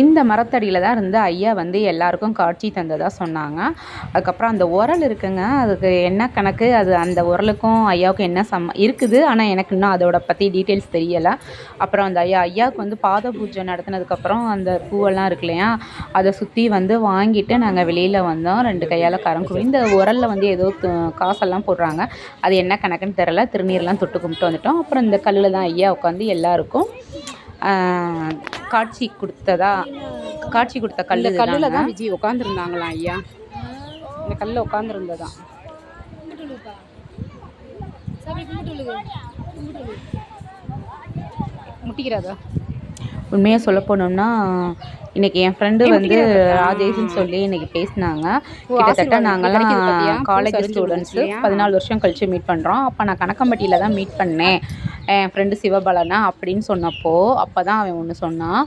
இந்த மரத்தடியில் தான் இருந்து ஐயா வந்து எல்லாருக்கும் காட்சி தந்ததாக சொன்னாங்க. அதுக்கப்புறம் அந்த உரல் இருக்குங்க, அதுக்கு என்ன கணக்கு, அது அந்த உரலுக்கும் ஐயாவுக்கும் என்ன இருக்குது. ஆனால் எனக்கு இன்னும் அதோட பற்றி டீட்டெயில்ஸ் தெரியலை. அப்புறம் அந்த ஐயாவுக்கு வந்து பாத பூஜை நடத்தினதுக்கப்புறம் அந்த பூவெல்லாம் இருக்கு இல்லையா, அதை சுற்றி வந்து வாங்கிட்டு நாங்கள் வெளியில் வந்தோம். 2 கையால் கரங்குவி. இந்த உரலில் வந்து ஏதோ காசெல்லாம் போடுறாங்க, அது என்ன கணக்குன்னு தெரில. திருநீர்லாம் தொட்டு கும்பிட்டு வந்துட்டோம். அப்புறம் இந்த கல்லில் தான் ஐயா உட்காந்து எல்லாருக்கும் காட்சி கொடுத்த கல்லில் தான் விஜய் உட்காந்துருந்தாங்களாம். ஐயா இந்த கல்லில் உட்காந்துருந்ததான் முட்டிக்கிறாதா. உண்மையாக சொல்ல போனோம்னா இன்றைக்கி என் ஃப்ரெண்டு வந்து ராஜேஷ்ன்னு சொல்லி இன்றைக்கி பேசினாங்க. கிட்டத்தட்ட நாங்கள்லாம் காலேஜ் ஸ்டூடெண்ட்ஸு 14 வருஷம் கழித்து மீட் பண்ணுறோம். அப்போ நான் கணக்கம்பட்டியில் தான் மீட் பண்ணேன் என் ஃப்ரெண்டு சிவபாலனா அப்படின்னு சொன்னப்போ, அப்போ தான் அவன் ஒன்று சொன்னான்.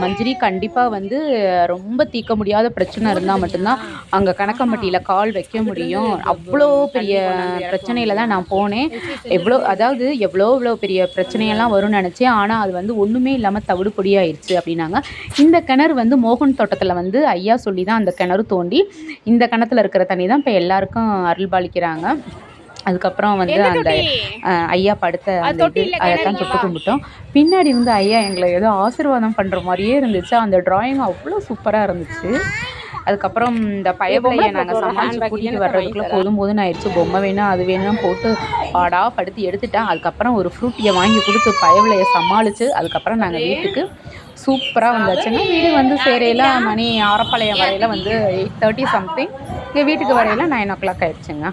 மஞ்சரி கண்டிப்பாக வந்து ரொம்ப தீர்க்க முடியாத பிரச்சனை இருந்தால் மட்டும்தான் அங்கே கணக்கம்பட்டியில் கால் வைக்க முடியும். அவ்வளோ பெரிய பிரச்சனையில் தான் நான் போனேன். எவ்வளோ பெரிய பிரச்சனையெல்லாம் வரும்னு நினச்சேன். ஆனால் அது வந்து ஒன்றுமே இல்லாமல் தவிடு பொடியாயிருச்சு அப்படின்னாங்க. இந்த கிணறு வந்து மோகன் தோட்டத்தில் வந்து ஐயா சொல்லி தான் அந்த கிணறு தோண்டி இந்த கிணத்துல இருக்கிற தண்ணி தான் இப்போ எல்லாருக்கும் அருள்பாலிக்கிறாங்க. அதுக்கப்புறம் வந்து அந்த ஐயா படுத்த அதைத்தான் தொட்டு கும்பிட்டோம். பின்னாடி வந்து ஐயா எங்களை ஏதோ ஆசீர்வாதம் பண்ணுற மாதிரியே இருந்துச்சு. அந்த டிராயிங் அவ்வளோ சூப்பராக இருந்துச்சு. அதுக்கப்புறம் இந்த பயபிள்ளையை நாங்கள் சமாளித்து கூட்டிகிட்டு வர்றதுக்குள்ளே போதும்னு ஆயிடுச்சு. பொம்மை வேணும் அது வேணும்னு போட்டு படுத்தி எடுத்துட்டேன். அதுக்கப்புறம் ஒரு ஃப்ரூட்டியை வாங்கி கொடுத்து பயபிள்ளையை சமாளித்து அதுக்கப்புறம் நாங்கள் வீட்டுக்கு சூப்பராக வந்தாச்சுங்க. வீடு வந்து சேரையில் மணி ஆரப்பாளையம் வரையில் வந்து 8:30 சம்திங். இங்கே வீட்டுக்கு வரையில் 9 o'clock ஆயிடுச்சுங்க.